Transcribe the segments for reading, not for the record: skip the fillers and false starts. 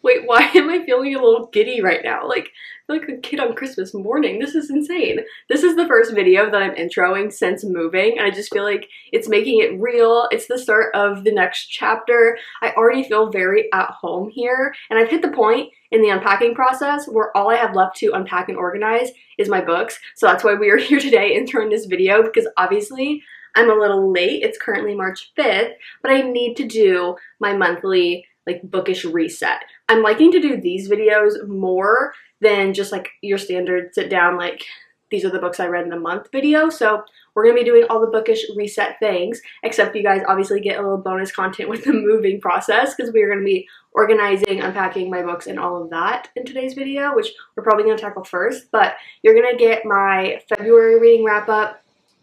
Wait, why am I feeling a little giddy right now? Like, I feel like a kid on Christmas morning. This is insane. This is the first video that I'm introing since moving, and I just feel like it's making it real. It's the start of the next chapter. I already feel very at home here, and I've hit the point in the unpacking process where all I have left to unpack and organize is my books. So that's why we are here today introing this video, because obviously I'm a little late. It's currently March 5th, but I need to do my monthly like bookish reset. I'm liking to do these videos more than just like your standard sit down like these are the books I read in a month video. So we're gonna be doing all the bookish reset things, except you guys obviously get a little bonus content with the moving process because we are gonna be organizing, unpacking my books and all of that in today's video, which we're probably gonna tackle first. But you're gonna get my February reading wrap up.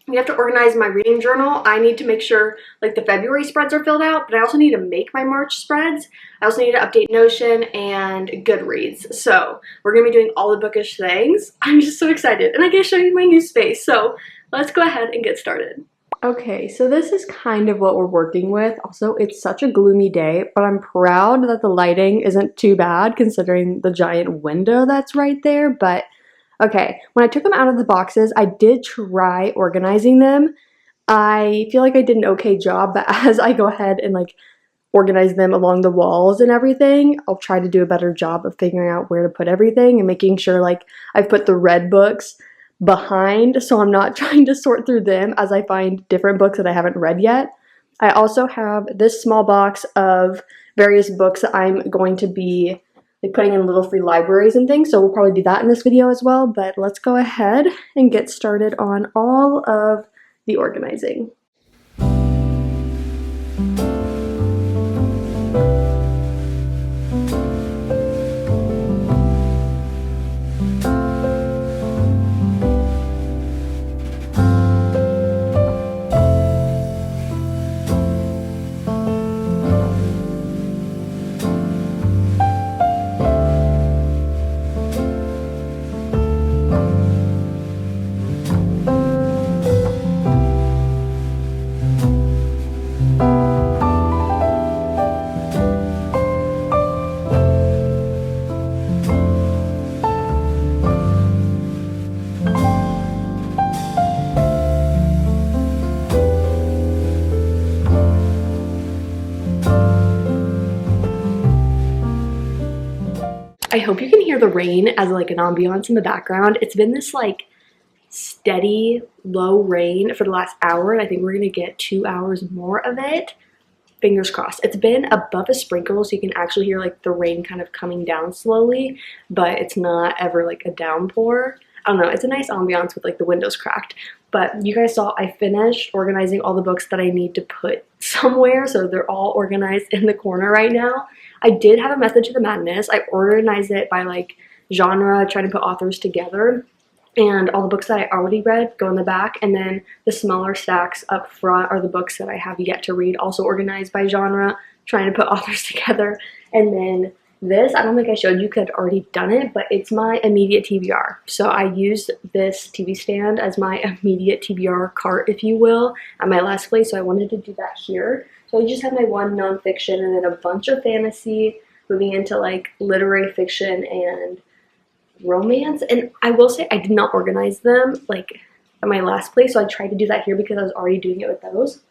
We have to organize my reading journal. I need to make sure like the February spreads are filled out, but I also need to make my March spreads. I also need to update Notion and Goodreads. So we're gonna be doing all the bookish things. I'm just so excited, and I get to show you my new space. So let's go ahead and get started. Okay, so this is kind of what we're working with. Also, it's such a gloomy day, but I'm proud that the lighting isn't too bad considering the giant window that's right there. But okay, when I took them out of the boxes, I did try organizing them. I feel like I did an okay job, but as I go ahead and like organize them along the walls and everything, I'll try to do a better job of figuring out where to put everything and making sure like I've put the red books behind so I'm not trying to sort through them as I find different books that I haven't read yet. I also have this small box of various books that I'm going to be like putting in little free libraries and things, so we'll probably do that in this video as well. But let's go ahead and get started on all of the organizing. I hope you can hear the rain as like an ambiance in the background. It's been this like steady low rain for the last hour, and I think we're gonna get 2 hours more of it. Fingers crossed. It's been above a sprinkle, so you can actually hear like the rain kind of coming down slowly, but it's not ever like a downpour. I don't know, it's a nice ambiance with like the windows cracked. But you guys saw I finished organizing all the books that I need to put somewhere, so they're all organized in the corner right now. I did have a method to the madness. I organized it by like genre, trying to put authors together, and all the books that I already read go in the back, and then the smaller stacks up front are the books that I have yet to read, also organized by genre, trying to put authors together. And then this, I don't think I showed you because I'd already done it, but it's my immediate TBR. So I used this TV stand as my immediate TBR cart, if you will, at my last place, so I wanted to do that here. So I just have my one nonfiction and then a bunch of fantasy, moving into like literary fiction and romance. And I will say I did not organize them like at my last place, so I tried to do that here because I was already doing it with those.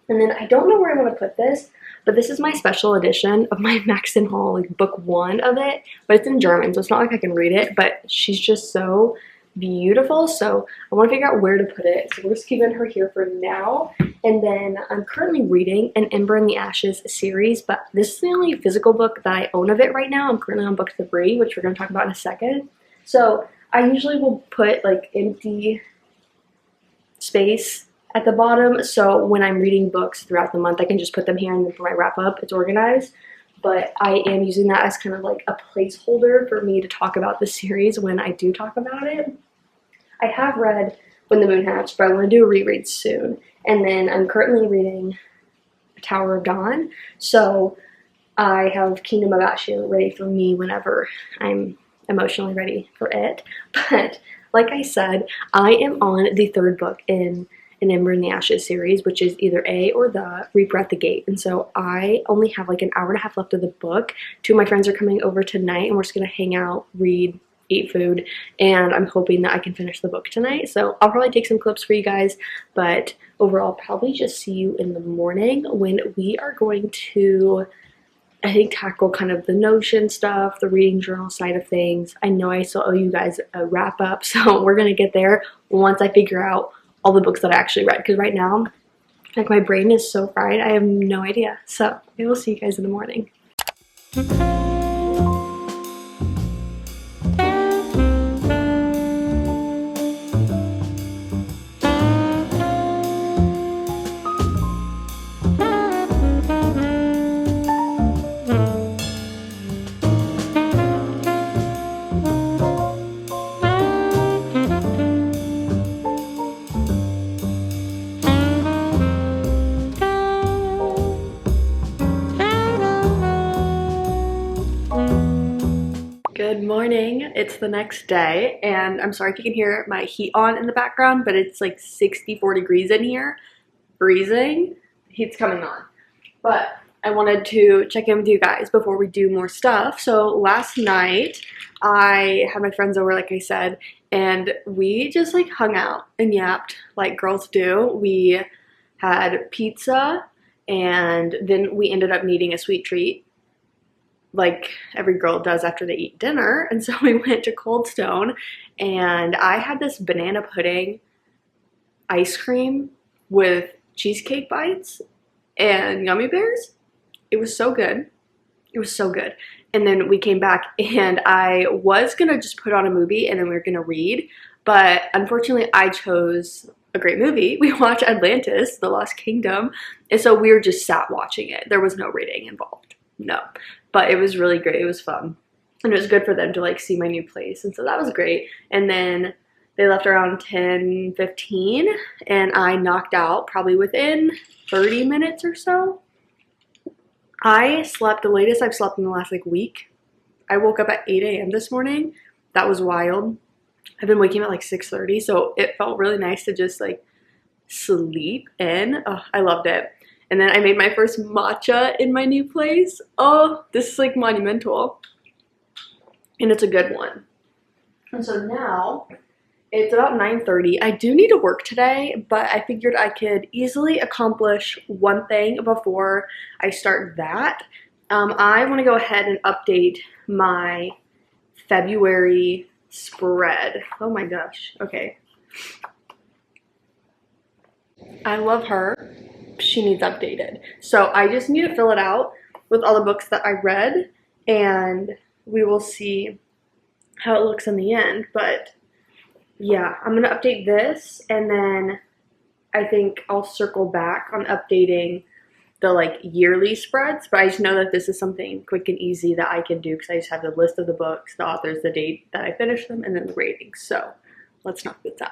And then I don't know where I want to put this, but this is my special edition of my Maxton Hall, like book 1 of it, but it's in German, so it's not like I can read it, but she's just so beautiful, so I want to figure out where to put it. So we're just keeping her here for now. And then I'm currently reading an Ember in the Ashes series, but this is the only physical book that I own of it right now. I'm currently on book 3, which we're going to talk about in a second. So I usually will put like empty space at the bottom, so when I'm reading books throughout the month I can just put them here, and then for my wrap up it's organized. But I am using that as kind of like a placeholder for me to talk about the series when I do talk about it. I have read When the Moon Hatched, but I want to do a reread soon. And then I'm currently reading Tower of Dawn, so I have Kingdom of Asia ready for me whenever I'm emotionally ready for it. But like I said, I am on the 3rd book in an Ember in the Ashes series, which is either A or the Reaper at the Gate. And so I only have like an hour and a half left of the book. Two of my friends are coming over tonight and we're just gonna hang out, read, eat food, and I'm hoping that I can finish the book tonight. So I'll probably take some clips for you guys, but overall probably just see you in the morning when we are going to, I think, tackle kind of the Notion stuff, the reading journal side of things. I know I still owe you guys a wrap up, so we're gonna get there once I figure out all the books that I actually read, because right now, like, my brain is so fried, I have no idea. So I will see you guys in the morning. Good morning, it's the next day, and I'm sorry if you can hear my heat on in the background, but it's like 64 degrees in here, freezing. Heat's coming on. But I wanted to check in with you guys before we do more stuff. So last night, I had my friends over, like I said, and we just like hung out and yapped like girls do. We had pizza, and then we ended up needing a sweet treat, like every girl does after they eat dinner. And so we went to Cold Stone, and I had this banana pudding ice cream with cheesecake bites and gummy bears. It was so good. It was so good. And then we came back, and I was gonna just put on a movie and then we were gonna read, but unfortunately I chose a great movie. We watched Atlantis, The Lost Kingdom, and so we were just sat watching it. There was no reading involved. No. But it was really great. It was fun. And it was good for them to like see my new place. And so that was great. And then they left around 10:15, and I knocked out probably within 30 minutes or so. I slept the latest I've slept in the last like week. I woke up at 8 a.m. this morning. That was wild. I've been waking up at like 6:30, so it felt really nice to just like sleep in. Oh, I loved it. And then I made my first matcha in my new place. Oh, this is like monumental. And it's a good one. And so now it's about 9:30. I do need to work today, but I figured I could easily accomplish one thing before I start that. I want to go ahead and update my February spread. Oh my gosh. Okay. I love her. She needs updated. So I just need to fill it out with all the books that I read, and we will see how it looks in the end. But yeah, I'm gonna update this, and then I think I'll circle back on updating the like yearly spreads. But I just know that this is something quick and easy that I can do because I just have the list of the books, the authors, the date that I finished them, and then the ratings. So let's knock this out.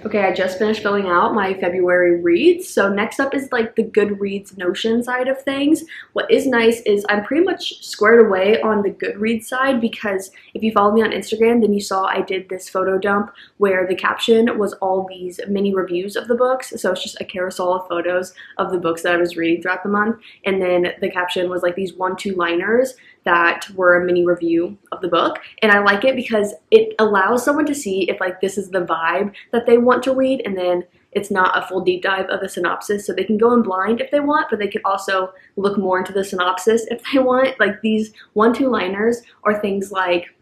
Okay, I just finished filling out my February reads. So next up is like the Goodreads Notion side of things. What is nice is I'm pretty much squared away on the Goodreads side, because if you follow me on Instagram, then you saw I did this photo dump where the caption was all these mini reviews of the books. So it's just a carousel of photos of the books that I was reading throughout the month. And then the caption was like these 1-2 liners that were a mini review of the book. And I like it because it allows someone to see if like this is the vibe that they want to read, and then it's not a full deep dive of the synopsis. So they can go in blind if they want, but they can also look more into the synopsis if they want. Like these 1-2 liners are things like,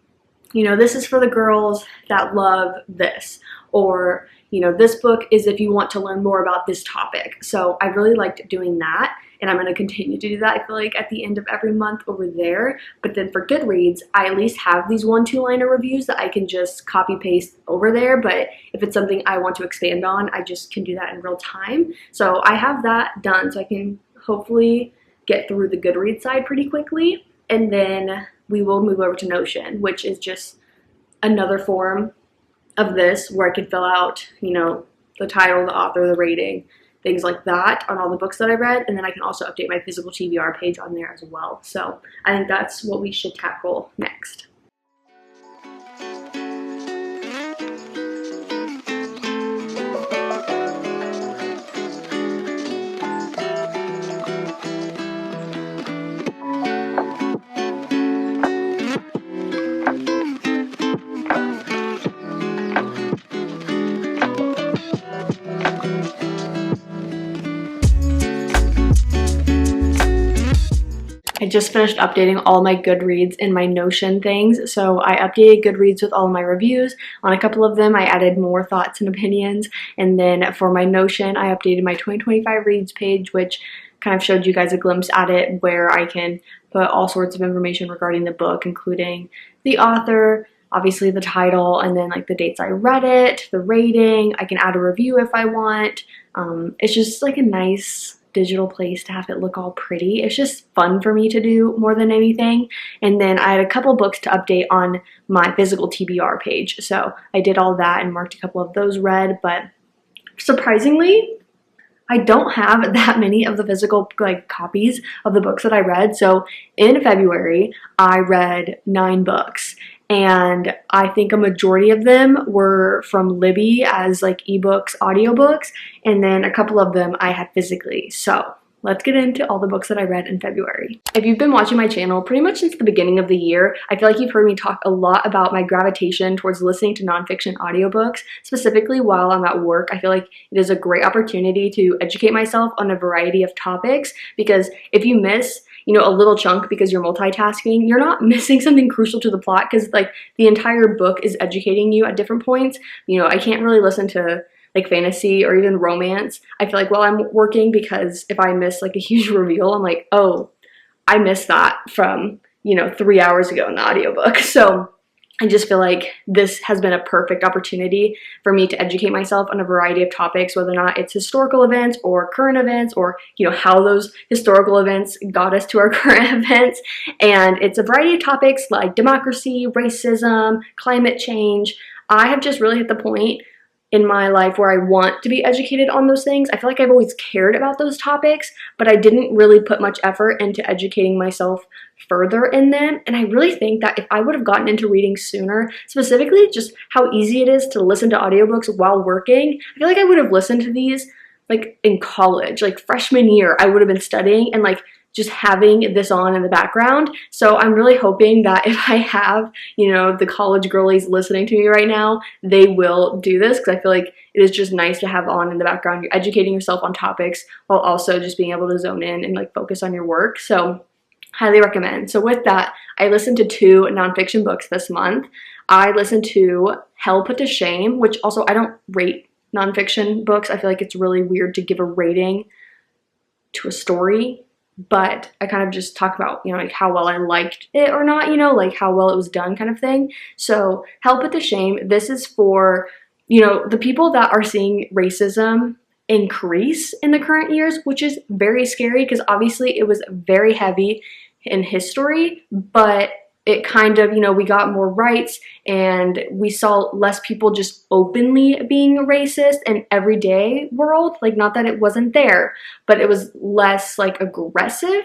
you know, this is for the girls that love this, or, you know, this book is if you want to learn more about this topic. So I really liked doing that, and I'm going to continue to do that, I feel like, at the end of every month over there. But then for Goodreads, I at least have these 1-2 liner reviews that I can just copy paste over there. But if it's something I want to expand on, I just can do that in real time. So I have that done, so I can hopefully get through the Goodreads side pretty quickly. And then we will move over to Notion, which is just another form of this where I can fill out, you know, the title, the author, the rating, things like that on all the books that I read, and then I can also update my physical TBR page on there as well. So I think that's what we should tackle next. I just finished updating all my Goodreads and my Notion things. So I updated Goodreads with all of my reviews. On a couple of them, I added more thoughts and opinions. And then for my Notion, I updated my 2025 reads page, which kind of showed you guys a glimpse at it, where I can put all sorts of information regarding the book, including the author, obviously the title, and then like the dates I read it, the rating. I can add a review if I want. It's just like a nice digital place to have it look all pretty. It's just fun for me to do more than anything. And then I had a couple books to update on my physical TBR page. So I did all that and marked a couple of those read, but surprisingly, I don't have that many of the physical like copies of the books that I read. So in February, I read 9 books. And I think a majority of them were from Libby as like ebooks, audiobooks, and then a couple of them I had physically. So let's get into all the books that I read in February. If you've been watching my channel pretty much since the beginning of the year, I feel like you've heard me talk a lot about my gravitation towards listening to nonfiction audiobooks, specifically while I'm at work. I feel like it is a great opportunity to educate myself on a variety of topics, because if you miss a little chunk because you're multitasking, you're not missing something crucial to the plot, because like the entire book is educating you at different points. I can't really listen to like fantasy or even romance, I feel like, while I'm working, because if I miss like a huge reveal, I'm like, oh, I missed that from 3 hours ago in the audiobook. So I just feel like this has been a perfect opportunity for me to educate myself on a variety of topics, whether or not it's historical events or current events, or how those historical events got us to our current events. And it's a variety of topics like democracy, racism, climate change. I have just really hit the point in my life where I want to be educated on those things. I feel like I've always cared about those topics, but I didn't really put much effort into educating myself further in them. And I really think that if I would have gotten into reading sooner, specifically just how easy it is to listen to audiobooks while working, I feel like I would have listened to these like in college, like freshman year. I would have been studying and like just having this on in the background. So I'm really hoping that if I have, the college girlies listening to me right now, they will do this, because I feel like it is just nice to have on in the background. You're educating yourself on topics while also just being able to zone in and like focus on your work. So highly recommend. So with that, I listened to 2 nonfiction books this month. I listened to Hell Put to Shame, which also I don't rate nonfiction books. I feel like it's really weird to give a rating to a story, but I kind of just talk about, like how well I liked it or not, like how well it was done kind of thing. So Hell Put to Shame, this is for, the people that are seeing racism increase in the current years, which is very scary, because obviously it was very heavy in history, but it kind of, we got more rights and we saw less people just openly being racist in everyday world. Like, not that it wasn't there, but it was less like aggressive.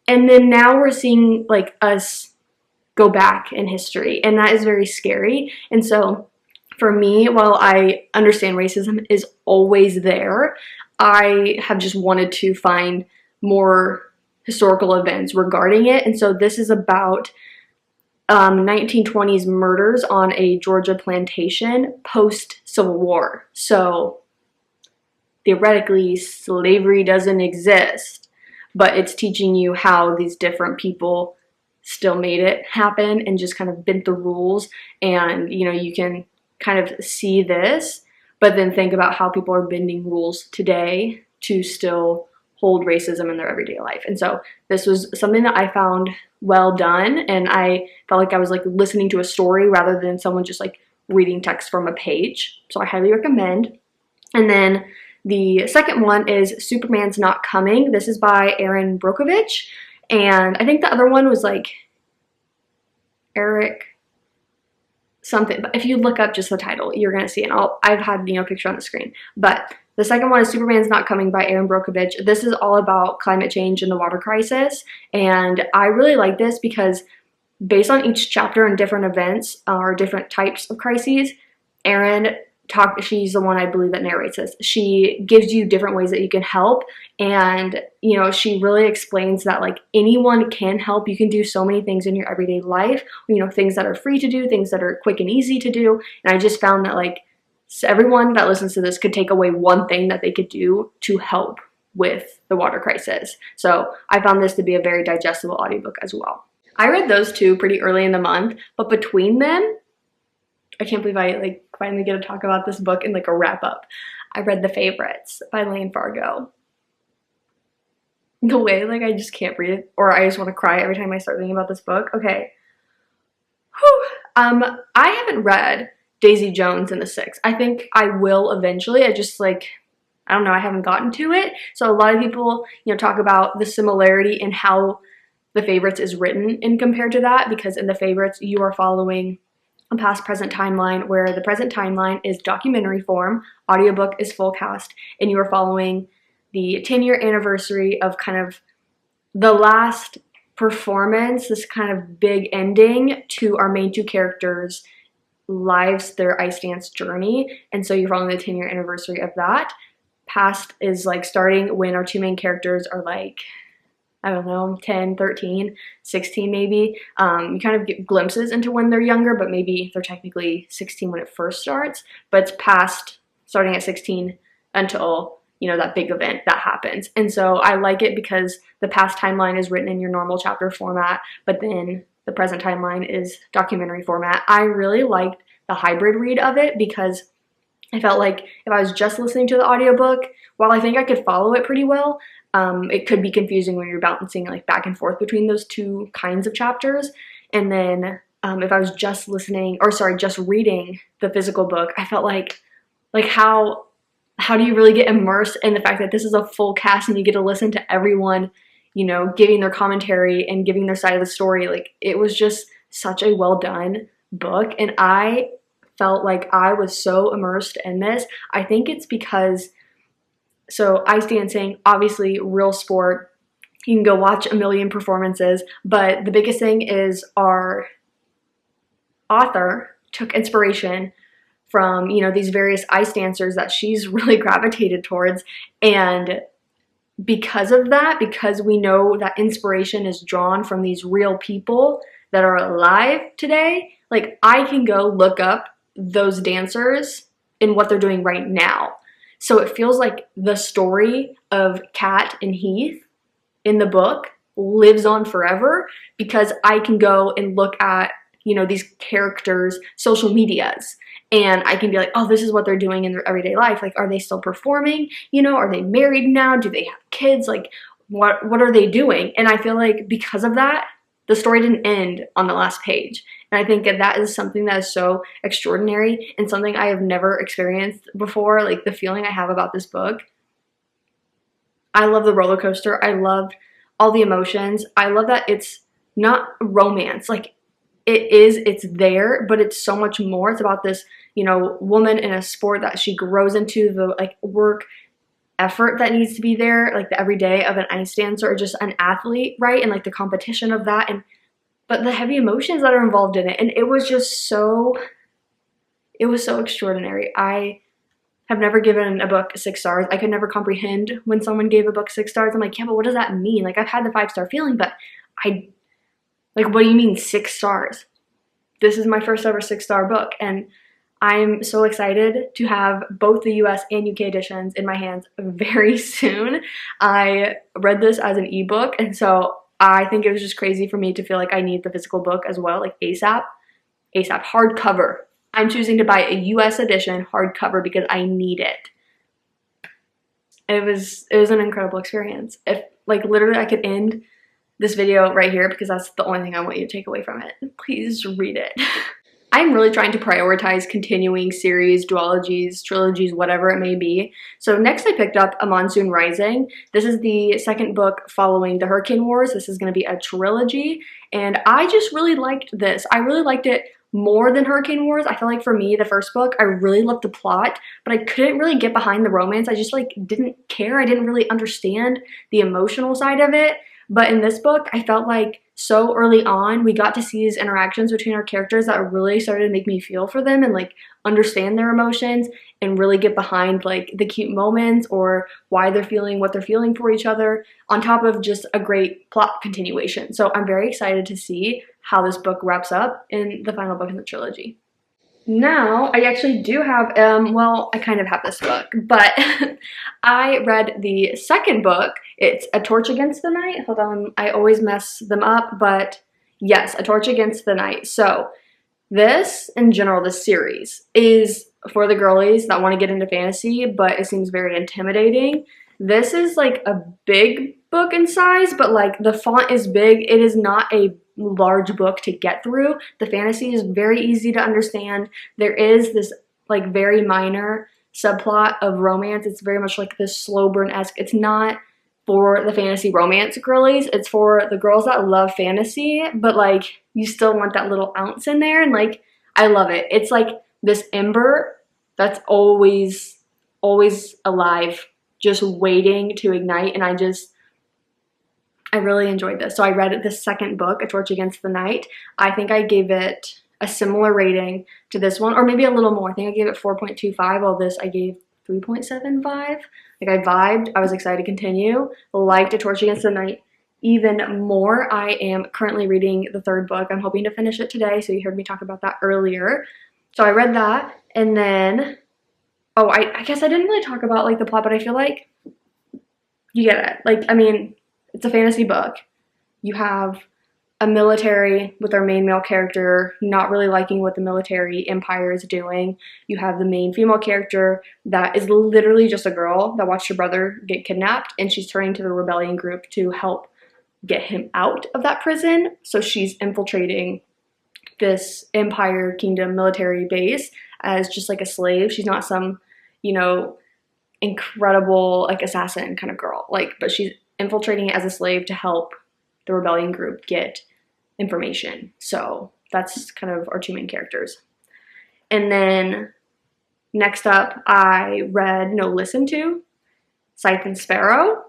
And then now we're seeing like us go back in history, and that is very scary. And so for me, while I understand racism is always there, I have just wanted to find more historical events regarding it. And so this is about 1920s murders on a Georgia plantation post-Civil War. So theoretically, slavery doesn't exist, but it's teaching you how these different people still made it happen and just kind of bent the rules. And, you can kind of see this, but then think about how people are bending rules today to still hold racism in their everyday life. And so this was something that I found well done, and I felt like I was like listening to a story rather than someone just like reading text from a page. So I highly recommend. And then the second one is Superman's Not Coming. This is by Aaron Brockovich, and I think the other one was like Eric something, but if you look up just the title, you're gonna see it. I've had a picture on the screen, but The second one is Superman's Not Coming by Aaron Brockovich. This is all about climate change and the water crisis. And I really like this because based on each chapter and different events or different types of crises, she's the one I believe that narrates this. She gives you different ways that you can help. And, you know, she really explains that like anyone can help. You can do so many things in your everyday life, you know, things that are free to do, things that are quick and easy to do. And I just found that like everyone that listens to this could take away one thing that they could do to help with the water crisis. So I found this to be a very digestible audiobook as well. I read those two pretty early in the month, but between them, I can't believe I like finally get to talk about this book in like a wrap up. I read The Favorites by Lane Fargo. The way like I just can't read it, or I just want to cry every time I start thinking about this book. Okay. Whew. I haven't read Daisy Jones and the Six. I think I will eventually. I don't know, I haven't gotten to it. So a lot of people, you know, talk about the similarity in how The Favorites is written in compared to that, because in The Favorites you are following a past present timeline, where the present timeline is documentary form, audiobook is full cast, and you are following the 10-year anniversary of kind of the last performance, this kind of big ending to our main two characters' lives, their ice dance journey. And so you're following the 10-year anniversary of that. Past is like starting when our two main characters are like, I don't know, 10, 13, 16 maybe. You kind of get glimpses into when they're younger, but maybe they're technically 16 when it first starts. But it's past starting at 16 until, you know, that big event that happens. And so I like it because the past timeline is written in your normal chapter format, but then the present timeline is documentary format. I really liked the hybrid read of it because I felt like if I was just listening to the audiobook, while I think I could follow it pretty well, it could be confusing when you're bouncing like back and forth between those two kinds of chapters. And then if I was just reading the physical book, I felt like how do you really get immersed in the fact that this is a full cast and you get to listen to everyone, you know, giving their commentary and giving their side of the story. Like, it was just such a well done book, and I felt like I was so immersed in this. I think it's because, so ice dancing, obviously real sport, you can go watch a million performances, but the biggest thing is our author took inspiration from, you know, these various ice dancers that she's really gravitated towards. And because of that, because we know that inspiration is drawn from these real people that are alive today, like I can go look up those dancers and what they're doing right now. So it feels like the story of Kat and Heath in the book lives on forever because I can go and look at, you know, these characters' social medias, and I can be like, oh, this is what they're doing in their everyday life. Like, are they still performing? You know, are they married now? Do they have kids? Like, what are they doing? And I feel like because of that, the story didn't end on the last page. And I think that is something that is so extraordinary and something I have never experienced before. Like, the feeling I have about this book. I love the roller coaster. I loved all the emotions. I love that it's not romance. Like, it's there, but it's so much more. It's about this, you know, woman in a sport that she grows into, the like work effort that needs to be there, like the everyday of an ice dancer or just an athlete, right? And like the competition of that, and but the heavy emotions that are involved in it. And it was so extraordinary. I have never given a book 6 stars. I could never comprehend when someone gave a book 6 stars. I'm like, yeah, but what does that mean? Like, I've had the 5-star feeling, but like, what do you mean 6 stars? This is my first ever 6-star book, and I'm so excited to have both the US and UK editions in my hands very soon. I read this as an ebook, and so I think it was just crazy for me to feel like I need the physical book as well, like ASAP hardcover. I'm choosing to buy a US edition hardcover because I need it. It was an incredible experience. If like literally I could end this video right here because that's the only thing I want you to take away from it. Please read it. I'm really trying to prioritize continuing series, duologies, trilogies, whatever it may be. So next I picked up A Monsoon Rising. This is the second book following the Hurricane Wars. This is going to be a trilogy, and I just really liked this. I really liked it more than Hurricane Wars. I feel like for me, the first book, I really loved the plot, but I couldn't really get behind the romance. I just like didn't care. I didn't really understand the emotional side of it. But in this book, I felt like so early on, we got to see these interactions between our characters that really started to make me feel for them and like understand their emotions and really get behind like the cute moments or why they're feeling what they're feeling for each other, on top of just a great plot continuation. So I'm very excited to see how this book wraps up in the final book in the trilogy. Now, I actually do have, well, I kind of have this book, but I read the second book. It's A Torch Against the Night. Hold on, I always mess them up, but yes, A Torch Against the Night. So this, in general, this series is for the girlies that want to get into fantasy, but it seems very intimidating. This is like a big book in size, but like the font is big. It is not a large book to get through. The fantasy is very easy to understand. There is this like very minor subplot of romance. It's very much like this slow burn-esque. It's not for the fantasy romance girlies. It's for the girls that love fantasy, but like you still want that little ounce in there, and like I love it. It's like this ember that's always alive, just waiting to ignite, and I really enjoyed this. So I read the second book, A Torch Against the Night. I think I gave it a similar rating to this one, or maybe a little more. I think I gave it 4.25, while this I gave 3.75. Like I vibed, I was excited to continue. Liked A Torch Against the Night even more. I am currently reading the third book. I'm hoping to finish it today, so you heard me talk about that earlier. So I read that, and then, oh, I guess I didn't really talk about like the plot, but I feel like you get it. Like, I mean, it's a fantasy book. You have a military with our main male character not really liking what the military empire is doing. You have the main female character that is literally just a girl that watched her brother get kidnapped, and she's turning to the rebellion group to help get him out of that prison. So she's infiltrating this empire kingdom military base as just like a slave. She's not some, you know, incredible like assassin kind of girl, like, but she's infiltrating it as a slave to help the rebellion group get information. So that's kind of our two main characters. And then next up, I read listened to Scythe and Sparrow.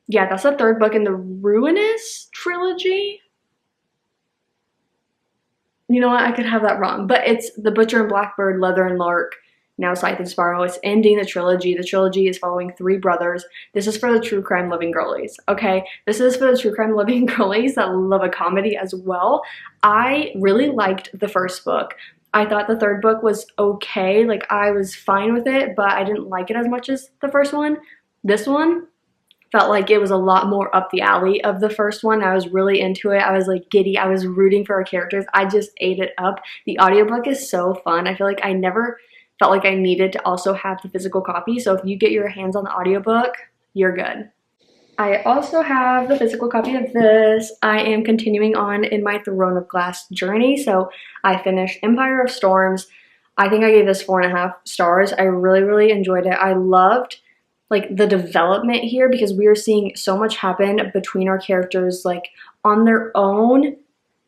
Yeah, that's the third book in the Ruinous trilogy. You know what? I could have that wrong, but it's The Butcher and Blackbird, Leather and Lark, now Scythe and Sparrow. It's ending the trilogy. The trilogy is following three brothers. This is for the true crime loving girlies, okay? This is for the true crime loving girlies that love a comedy as well. I really liked the first book. I thought the third book was okay. Like, I was fine with it, but I didn't like it as much as the first one. This one felt like it was a lot more up the alley of the first one. I was really into it. I was like giddy. I was rooting for our characters. I just ate it up. The audiobook is so fun. I feel like I never felt like I needed to also have the physical copy. So if you get your hands on the audiobook, you're good. I also have the physical copy of this. I am continuing on in my Throne of Glass journey. So I finished Empire of Storms. I think I gave this 4.5 stars. I really enjoyed it. I loved like the development here because we are seeing so much happen between our characters, like on their own,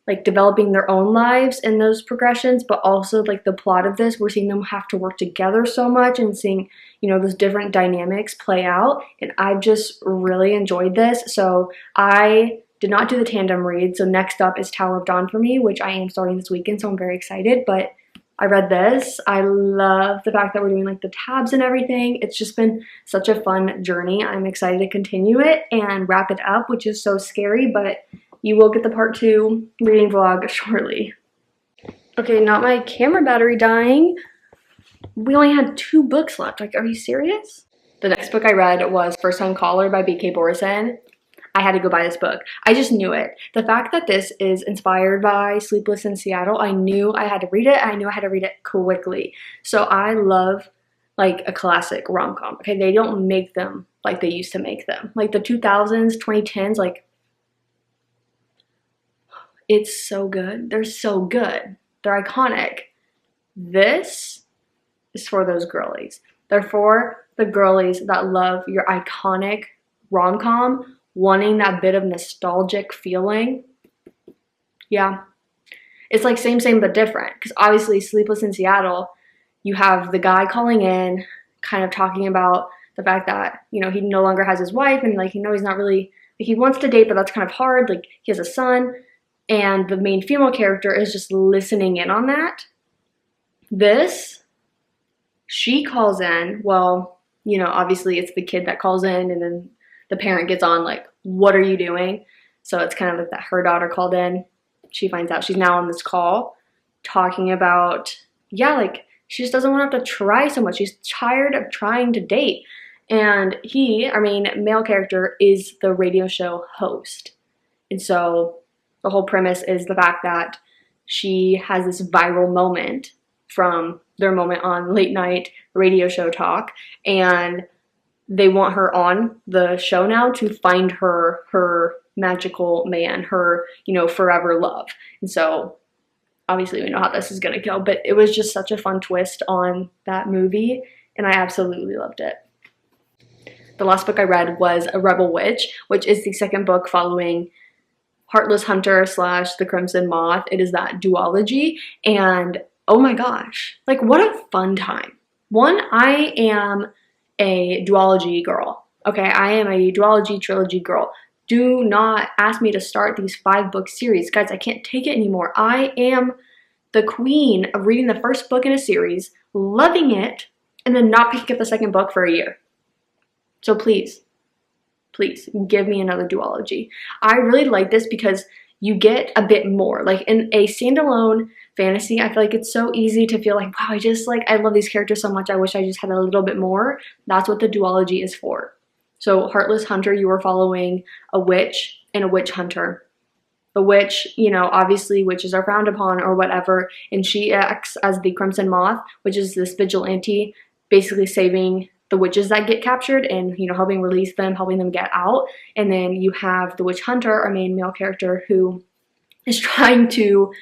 like developing their own lives in those progressions, but also like the plot of this, we're seeing them have to work together so much and seeing, you know, those different dynamics play out. And I've just really enjoyed this. So I did not do the tandem read. So next up is Tower of Dawn for me, which I am starting this weekend. So I'm very excited, but I read this. I love the fact that we're doing like the tabs and everything. It's just been such a fun journey. I'm excited to continue it and wrap it up, which is so scary, but you will get the part 2 reading vlog shortly. Okay, not my camera battery dying. We only had 2 books left. Like, are you serious? The next book I read was First Time Caller by B.K. Borison. I had to go buy this book. I just knew it. The fact that this is inspired by Sleepless in Seattle, I knew I had to read it. I knew I had to read it quickly. So I love like a classic rom-com. Okay, they don't make them like they used to make them. Like the 2000s, 2010s, like It's so good. They're so good. They're iconic. This is for those girlies. They're for the girlies that love your iconic rom-com, wanting that bit of nostalgic feeling. Yeah. It's like same but different, because obviously Sleepless in Seattle, you have the guy calling in, kind of talking about the fact that, you know, he no longer has his wife, and like, you know, he's not really, like, he wants to date, but that's kind of hard. Like, he has a son, and the main female character is just listening in on that. This, she calls in, well, you know, obviously it's the kid that calls in, and then the parent gets on like, what are you doing? So it's kind of like that her daughter called in. She finds out she's now on this call talking about, yeah, like, she just doesn't want to have to try so much. She's tired of trying to date. And he, our main male character, is the radio show host. And so the whole premise is the fact that she has this viral moment from their moment on late night radio show talk, and they want her on the show now to find her magical man, her, you know, forever love. And so obviously we know how this is gonna go, but it was just such a fun twist on that movie, and I absolutely loved it. The last book I read was A Rebel Witch, which is the second book following Heartless Hunter / The Crimson Moth. It is that duology, and oh my gosh, like, what a fun time. One, I am a duology girl. Okay, I am a duology trilogy girl. Do not ask me to start these 5-book series. Guys, I can't take it anymore. I am the queen of reading the first book in a series, loving it, and then not picking up the second book for a year. So please, please give me another duology. I really like this because you get a bit more. Like, in a standalone fantasy, I feel like it's so easy to feel like, wow, I love these characters so much, I wish I just had a little bit more. That's what the duology is for. So Heartless Hunter, you are following a witch and a witch hunter. The witch, you know, obviously witches are frowned upon or whatever, and she acts as the Crimson Moth, which is this vigilante, basically saving the witches that get captured and, you know, helping release them, helping them get out. And then you have the witch hunter, our main male character, who is trying to,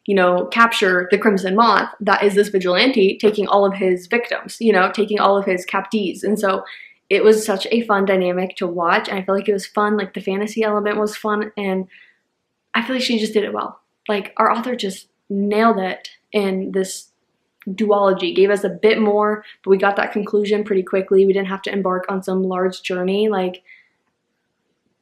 you know, capture the Crimson Moth that is this vigilante, taking all of his victims, you know, taking all of his captees. And so it was such a fun dynamic to watch, and I feel like it was fun. Like, the fantasy element was fun, and I feel like she just did it well. Like, our author just nailed it in this duology, gave us a bit more, but we got that conclusion pretty quickly. We didn't have to embark on some large journey. Like,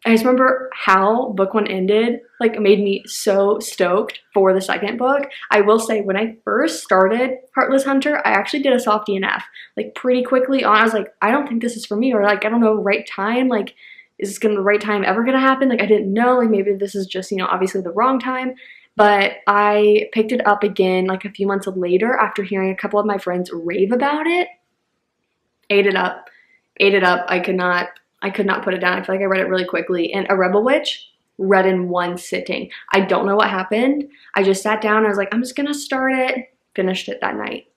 I just remember how book 1 ended, like, made me so stoked for the second book. I will say, when I first started Heartless Hunter, I actually did a soft DNF, like, pretty quickly on. I was like, I don't think this is for me, or like, I don't know, right time, like, is this the right time ever gonna happen? Like, I didn't know, like, maybe this is just, you know, obviously the wrong time. But I picked it up again like a few months later after hearing a couple of my friends rave about it. Ate it up. I could not put it down. I feel like I read it really quickly. And A Rebel Witch, read in one sitting. I don't know what happened. I just sat down and I was like, I'm just gonna start it. Finished it that night.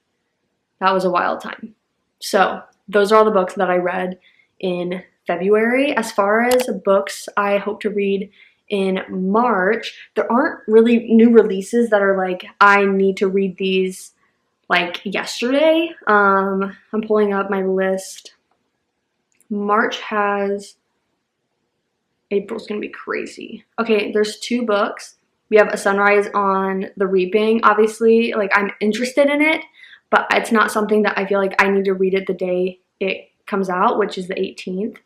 That was a wild time. So those are all the books that I read in February. As far as books I hope to read in March, there aren't really new releases that are like, I need to read these like yesterday. I'm pulling up my list. March has, April's gonna be crazy. Okay, there's 2 books. We have A Sunrise on the Reaping. Obviously, like, I'm interested in it, but it's not something that I feel like I need to read it the day it comes out, which is the 18th.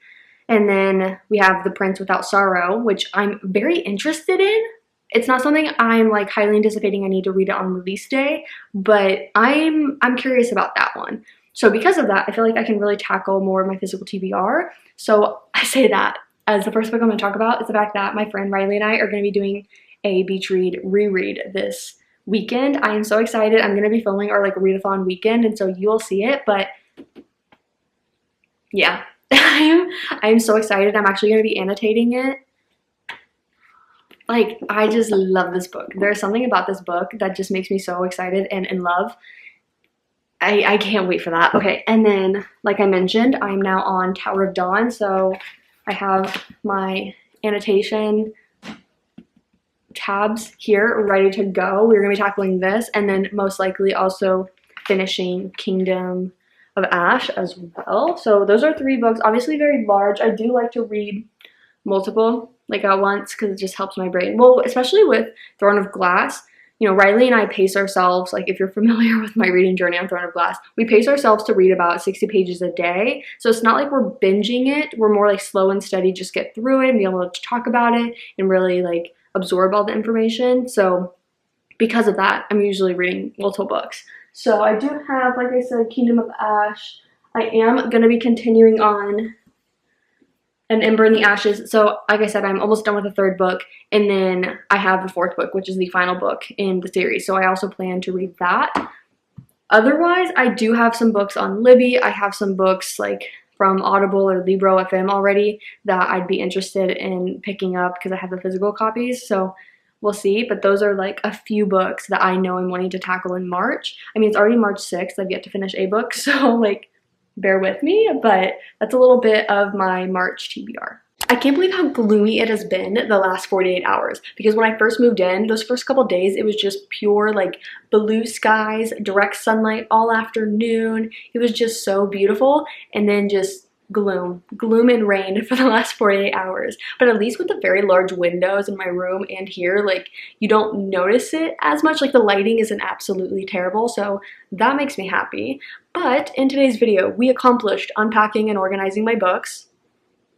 And then we have The Prince Without Sorrow, which I'm very interested in. It's not something I'm like highly anticipating I need to read it on release day, but I'm curious about that one. So because of that, I feel like I can really tackle more of my physical TBR. So I say that as the first book I'm going to talk about is the fact that my friend Riley and I are going to be doing a beach read reread this weekend. I am so excited. I'm going to be filming our like readathon weekend, and so you'll see it. But yeah, I'm so excited. I'm actually going to be annotating it. Like, I just love this book. There's something about this book that just makes me so excited and in love. I can't wait for that. Okay, and then, like I mentioned, I'm now on Tower of Dawn, so I have my annotation tabs here ready to go. We're going to be tackling this and then most likely also finishing Kingdom of Ash as well. So those are 3 books, obviously very large. I do like to read multiple like at once because it just helps my brain. Well, especially with Throne of Glass, you know, Riley and I pace ourselves, like if you're familiar with my reading journey on Throne of Glass, we pace ourselves to read about 60 pages a day. So it's not like we're binging it. We're more like slow and steady, just get through it and be able to talk about it and really like absorb all the information. So because of that, I'm usually reading multiple books. So I do have, like I said, Kingdom of Ash. I am going to be continuing on An Ember in the Ashes. So like I said, I'm almost done with the 3rd book, and then I have the 4th book, which is the final book in the series. So I also plan to read that. Otherwise, I do have some books on Libby. I have some books like from Audible or Libro FM already that I'd be interested in picking up because I have the physical copies. So we'll see. But those are like a few books that I know I'm wanting to tackle in March. I mean, it's already March 6th. I've yet to finish a book. So like, bear with me, but that's a little bit of my March TBR. I can't believe how gloomy it has been the last 48 hours because when I first moved in, those first couple days, it was just pure like blue skies, direct sunlight all afternoon. It was just so beautiful, and then just gloom and rain for the last 48 hours. But at least with the very large windows in my room and here, like you don't notice it as much. Like the lighting isn't absolutely terrible, so that makes me happy. But in today's video, we accomplished unpacking and organizing my books.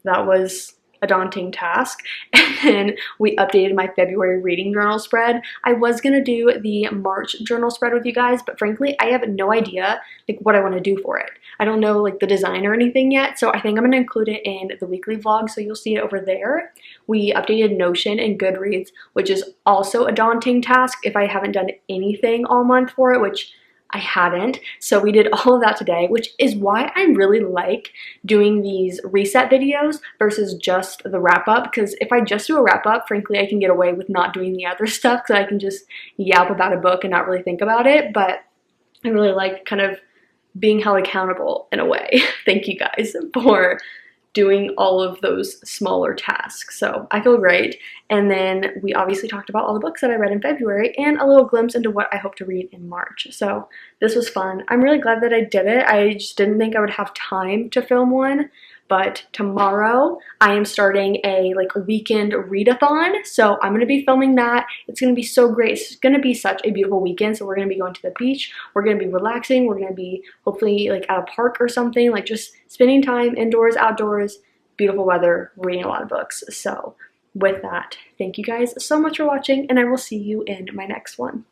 That was a daunting task. And then we updated my February reading journal spread. I was gonna do the March journal spread with you guys, but frankly, I have no idea like what I want to do for it. I don't know like the design or anything yet, so I think I'm gonna include it in the weekly vlog, so you'll see it over there. We updated Notion and Goodreads, which is also a daunting task if I haven't done anything all month for it, which I hadn't. So we did all of that today, which is why I really like doing these reset videos versus just the wrap up. Because if I just do a wrap up, frankly, I can get away with not doing the other stuff because I can just yap about a book and not really think about it. But I really like kind of being held accountable in a way. Thank you guys for doing all of those smaller tasks. So I feel great. And then we obviously talked about all the books that I read in February and a little glimpse into what I hope to read in March. So this was fun. I'm really glad that I did it. I just didn't think I would have time to film one. But tomorrow I am starting a weekend readathon, so I'm going to be filming that. It's going to be so great. It's going to be such a beautiful weekend. So we're going to be going to the beach. We're going to be relaxing. We're going to be hopefully like at a park or something, like just spending time indoors, outdoors, beautiful weather, reading a lot of books. So with that, thank you guys so much for watching, and I will see you in my next one.